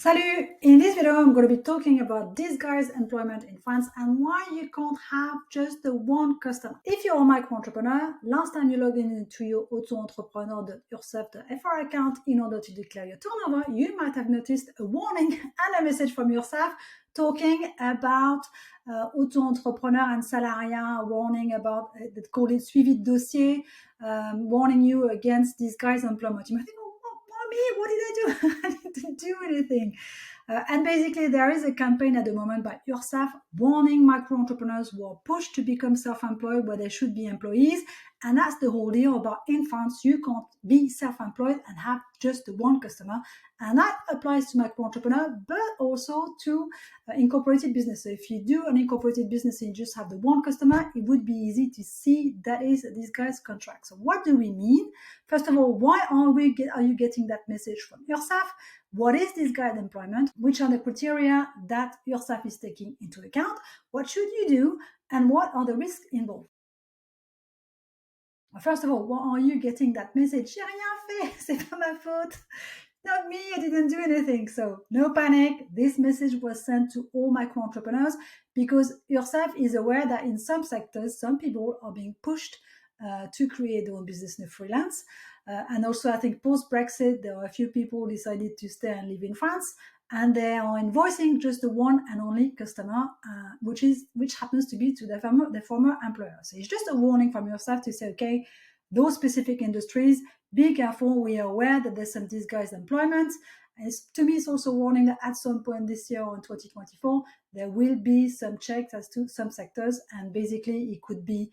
Salut! In this video, I'm going to be talking about disguised employment in France and why you can't have just the one customer. If you're a micro-entrepreneur, last time you logged into your auto-entrepreneur.URSSAF.fr account in order to declare your turnover, you might have noticed a warning and a message from URSSAF talking about auto-entrepreneur and salariat, warning about, they call it suivi de dossier, warning you against disguised employment. You might think, me, what did I do? I didn't do anything. And basically, there is a campaign at the moment by URSSAF warning micro-entrepreneurs who are pushed to become self-employed where they should be employees. And that's the whole deal about in France, you can't be self-employed and have just one customer. And that applies to micro-entrepreneur, but also to incorporated business. So if you do an incorporated business and you just have the one customer, it would be easy to see that is a disguised contract. So what do we mean? First of all, why are you getting that message from URSSAF? What is disguised employment? Which are the criteria that URSSAF is taking into account? What should you do? And what are the risks involved? First of all, why are you getting that message? J'ai rien fait, c'est pas ma faute. Not me, I didn't do anything. So no panic. This message was sent to all micro-entrepreneurs because URSSAF is aware that in some sectors, some people are being pushed to create their own business in freelance. And also, I think post-Brexit, there are a few people who decided to stay and live in France, and they are invoicing just the one and only customer, which happens to be to their former employer. So it's just a warning from URSSAF to say, okay, those specific industries, be careful. We are aware that there's some disguised employment. And to me, it's also a warning that at some point this year or in 2024, there will be some checks as to some sectors. And basically, it could be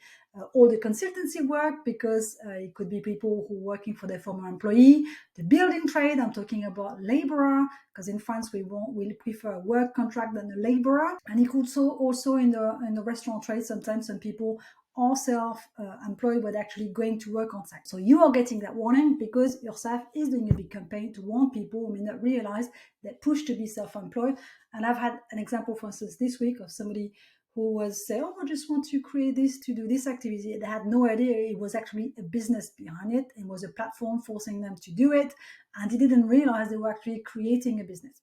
all the consultancy work because it could be people who are working for their former employee, the building trade. I'm talking about laborer because in France, we prefer a work contract than a laborer. And it could also in the restaurant trade, sometimes some people are self-employed but actually going to work on site. So you are getting that warning because URSSAF is doing a big campaign to warn people who may not realize they're pushed to be self-employed. And I've had an example, for instance, this week of somebody who was saying, I just want to create this to do this activity. They had no idea it was actually a business behind it. It was a platform forcing them to do it. And they didn't realize they were actually creating a business.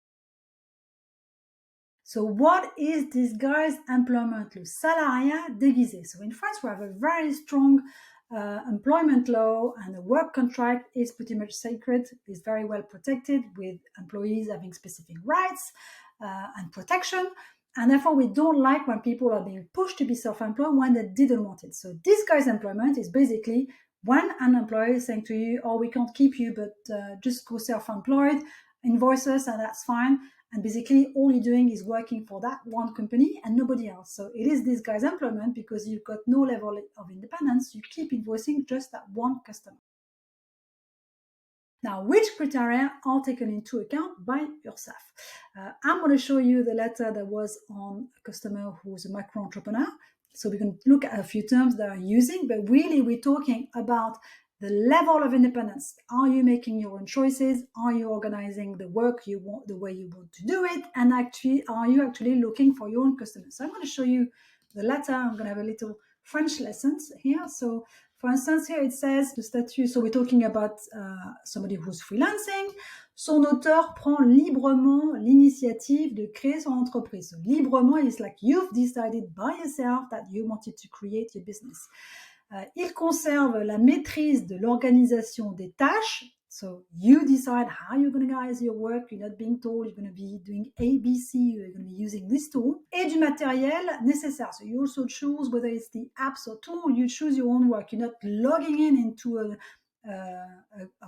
So what is disguised employment law? Salariat déguisé. So in France, we have a very strong employment law, and the work contract is pretty much sacred, is very well protected, with employees having specific rights and protection. And therefore, we don't like when people are being pushed to be self-employed when they didn't want it. So disguised employment is basically when an employer is saying to you, oh, we can't keep you, but just go self-employed, invoice us, and that's fine. And basically, all you're doing is working for that one company and nobody else. So it is disguised employment because you've got no level of independence. You keep invoicing just that one customer. Now, which criteria are taken into account by URSSAF? I'm going to show you the letter that was on a customer who's a micro-entrepreneur. So we can look at a few terms that are using, but really we're talking about the level of independence. Are you making your own choices? Are you organizing the work you want, the way you want to do it? And actually, are you actually looking for your own customers? So I'm going to show you the letter. I'm going to have a little French lessons here. So for instance, here it says the statut. So we're talking about somebody who's freelancing. Son auteur prend librement l'initiative de créer son entreprise. So librement is like you've decided by yourself that you wanted to create your business. Il conserve la maîtrise de l'organisation des tâches. So you decide how you're going to organize your work. You're not being told you're going to be doing ABC, you're going to be using this tool. Et du matériel nécessaire. So you also choose whether it's the apps or tool. You choose your own work. You're not logging into a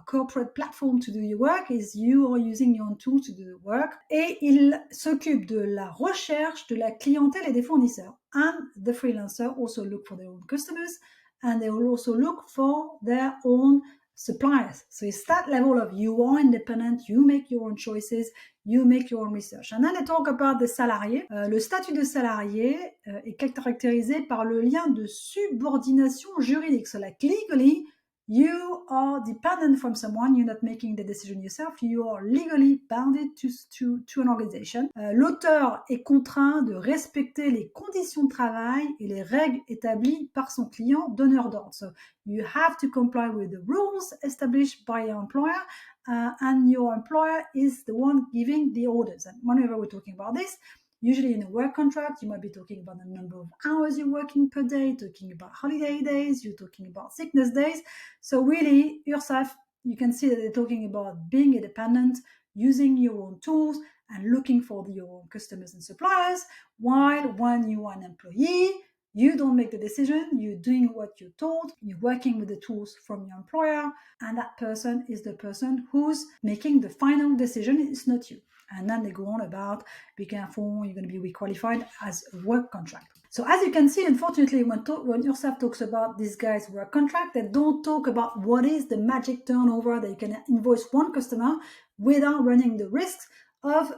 corporate platform to do your work, is you are using your own tool to do the work. Et il s'occupe de la recherche de la clientèle et des fournisseurs. And the freelancer also look for their own customers, and they will also look for their own suppliers. So it's that level of you are independent, you make your own choices, you make your own research. And then they talk about the salarié. Le statut de salarié est caractérisé par le lien de subordination juridique. So like legally, You are dependent from someone, you're not making the decision yourself, you are legally bounded to an organization. L'auteur est contraint de respecter les conditions de travail et les règles établies par son client donneur d'ordre. So you have to comply with the rules established by your employer, and your employer is the one giving the orders. And whenever we're talking about this, usually in a work contract, you might be talking about the number of hours you're working per day, talking about holiday days, you're talking about sickness days. So really, URSSAF, you can see that they're talking about being independent, using your own tools, and looking for your own customers and suppliers, while when you are an employee, you don't make the decision, you're doing what you're told, you're working with the tools from your employer, and that person is the person who's making the final decision, it's not you. And then they go on about, be careful, you're going to be requalified as a work contract. So as you can see, unfortunately, when URSSAF talks about this guy's work contract, they don't talk about what is the magic turnover that you can invoice one customer without running the risks of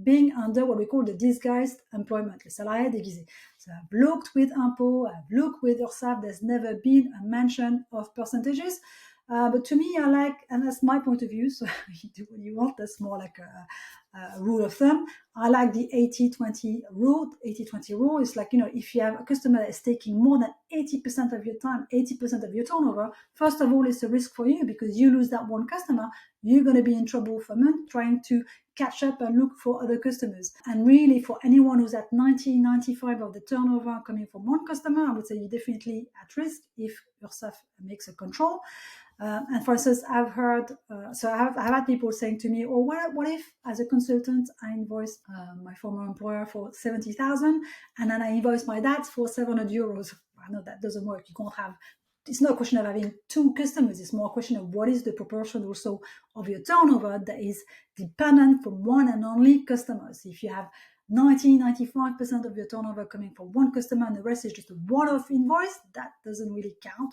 being under what we call the disguised employment, le salariat déguisé. So I've looked with Impôt, I've looked with URSSAF, there's never been a mention of percentages. But to me, I like, and that's my point of view, so you do what you want, that's more like a rule of thumb. I like the 80-20 rule. 80-20 rule is like, if you have a customer that is taking more than 80% of your time, 80% of your turnover, first of all, it's a risk for you because you lose that one customer, you're going to be in trouble for a month trying to catch up and look for other customers. And really, for anyone who's at 90-95 of the turnover coming from one customer, I would say you're definitely at risk if URSSAF makes a control. And for instance, I've heard, I've had people saying to me, what if as a consultant, I invoice my former employer for 70,000 and then I invoice my dad for 700 euros? I know that doesn't work. You can't have, it's not a question of having two customers. It's more a question of what is the proportion also of your turnover that is dependent from one and only customers. If you have 90-95% of your turnover coming from one customer and the rest is just a one-off invoice, that doesn't really count.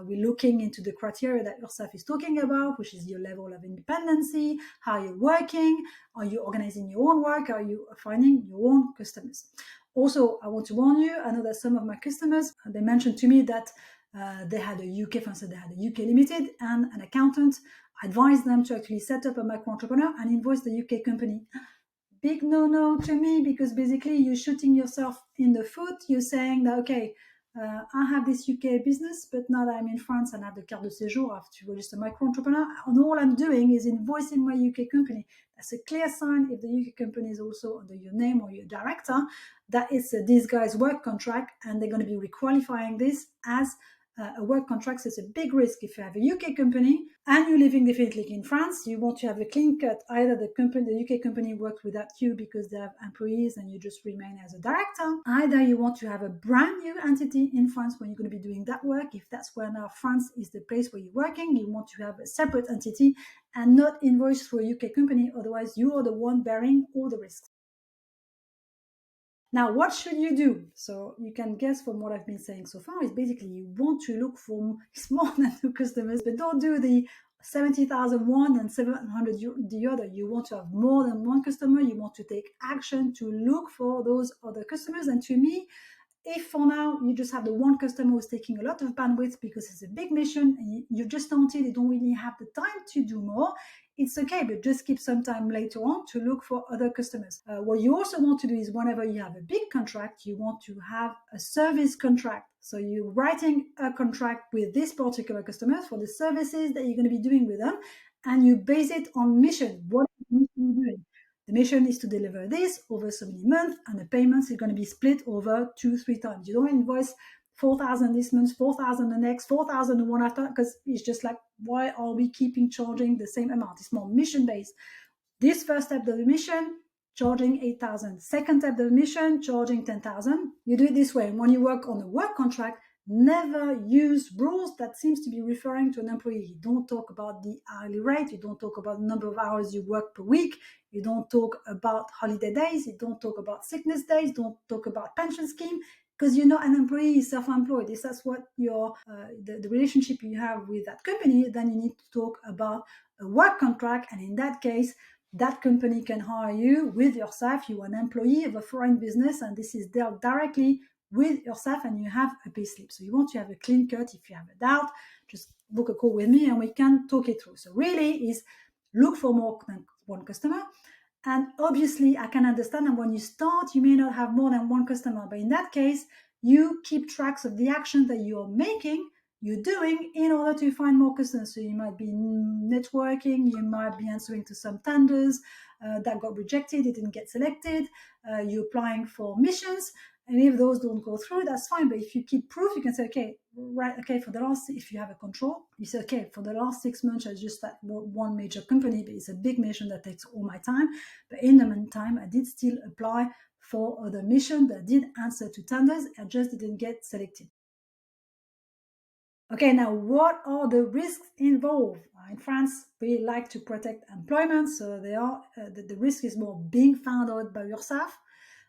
We're looking into the criteria that URSSAF is talking about, which is your level of independency, how you're working, are you organizing your own work, are you finding your own customers. Also, I want to warn you, I know that some of my customers, they mentioned to me that they had a UK, for instance, they had a UK limited, and an accountant advised them to actually set up a micro entrepreneur and invoice the UK company. Big no to me, because basically you're shooting yourself in the foot. You're saying that, okay, I have this UK business, but now that I'm in France and I have the carte de séjour, I have to register micro entrepreneur, and all I'm doing is invoicing my UK company. That's a clear sign, if the UK company is also under your name or your director, that it's a disguised work contract, and they're going to be requalifying this as a work contract. So it's a big risk. If you have a UK company and you're living definitely in France, you want to have a clean cut. Either the UK company works without you because they have employees and you just remain as a director. Either you want to have a brand new entity in France when you're going to be doing that work. If that's where now France is the place where you're working, you want to have a separate entity and not invoice through a UK company. Otherwise, you are the one bearing all the risks. Now, what should you do? So you can guess from what I've been saying so far is basically you want to look for more than two customers, but don't do the 70,000 one and 700 the other. You want to have more than one customer. You want to take action to look for those other customers. And to me, if for now you just have the one customer who's taking a lot of bandwidth because it's a big mission and you just started, you don't really have the time to do more, it's okay, but just keep some time later on to look for other customers. What you also want to do is whenever you have a big contract, you want to have a service contract. So you're writing a contract with this particular customer for the services that you're going to be doing with them, and you base it on mission. What is the mission you're doing? The mission is to deliver this over so many months, and the payments are going to be split over 2-3 times. You don't invoice 4,000 this month, 4,000 the next, 4,000 the one after, because it's just like, why are we keeping charging the same amount? It's more mission-based. This first step of the mission, charging 8,000. Second step of the mission, charging 10,000. You do it this way. When you work on a work contract, never use rules that seems to be referring to an employee. You don't talk about the hourly rate. You don't talk about the number of hours you work per week. You don't talk about holiday days. You don't talk about sickness days. Don't talk about pension scheme, because you're not an employee, you're self-employed. If that's what your the relationship you have with that company, then you need to talk about a work contract. And in that case, that company can hire you with URSSAF. You're an employee of a foreign business, and this is dealt directly with URSSAF and you have a payslip. So you want to have a clean cut. If you have a doubt, just book a call with me and we can talk it through. So really is look for more than one customer. And obviously I can understand that when you start, you may not have more than one customer, but in that case, you keep tracks of the action that you're making, you're doing in order to find more customers. So you might be networking, you might be answering to some tenders that got rejected, it didn't get selected, you're applying for missions, and if those don't go through, that's fine. But if you keep proof, you can say, okay, right, okay, for the last, if you have a control, you say, okay, for the last 6 months, I just that one major company, but it's a big mission that takes all my time. But in the meantime, I did still apply for other mission that did answer to tenders, I just didn't get selected. Okay, now what are the risks involved? In France, we like to protect employment, so the risk is more being found out by URSSAF.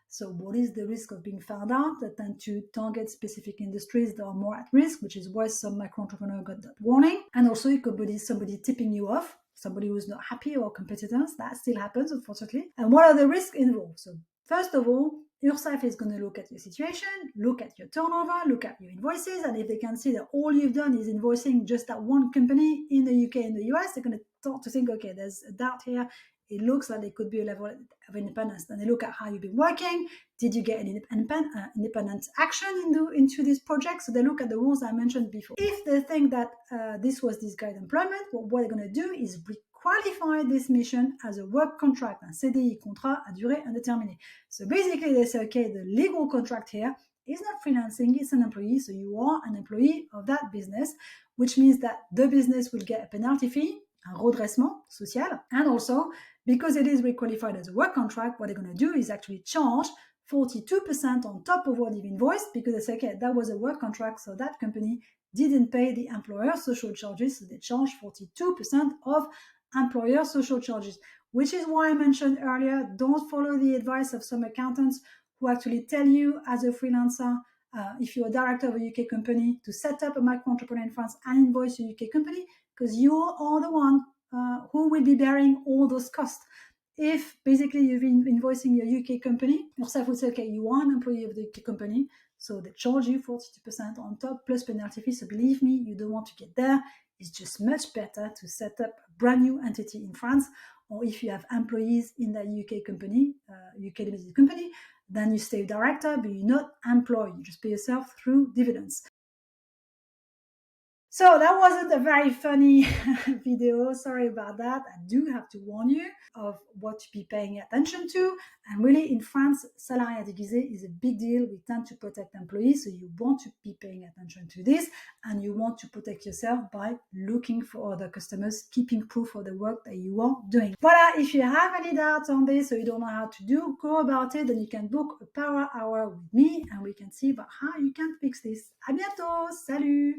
So what is the risk of being found out? They tend to target specific industries that are more at risk, which is why some micro-entrepreneurs got that warning. And also it could be somebody tipping you off, somebody who's not happy or competitors. That still happens, unfortunately. And what are the risks involved? So first of all, URSSAF is going to look at your situation, look at your turnover, look at your invoices, and if they can see that all you've done is invoicing just that one company in the UK and the US, they're going to start to think, okay, there's a doubt here. It looks like there could be a level of independence. Then they look at how you've been working. Did you get an independent action into this project? So they look at the rules I mentioned before. If they think that this was disguised employment, what they're going to do is qualify this mission as a work contract, un CDI, contrat à durée indéterminée. So basically they say, okay, the legal contract here is not freelancing, it's an employee, so you are an employee of that business, which means that the business will get a penalty fee, un redressement social, and also because it is requalified as a work contract, what they're going to do is actually charge 42% on top of what you've invoiced, because they say, okay, that was a work contract, so that company didn't pay the employer social charges, so they charge 42% of employer social charges, which is why I mentioned earlier, don't follow the advice of some accountants who actually tell you as a freelancer, if you're a director of a UK company, to set up a micro-entrepreneur in France and invoice your UK company, because you are the one who will be bearing all those costs. If basically you've been invoicing your UK company, URSSAF would say, okay, you are an employee of the UK company, so they charge you 42% on top plus penalty fee. So believe me, you don't want to get there. It's just much better to set up a brand new entity in France, or if you have employees in that UK company, UK limited company, then you stay director, but you're not employed. You just pay yourself through dividends. So that wasn't a very funny video. Sorry about that. I do have to warn you of what to be paying attention to. And really in France, salariat déguisé is a big deal. We tend to protect employees. So you want to be paying attention to this, and you want to protect yourself by looking for other customers, keeping proof of the work that you are doing. Voila, if you have any doubts on this or you don't know how to go about it, then you can book a power hour with me and we can see about how you can fix this. À bientôt. Salut.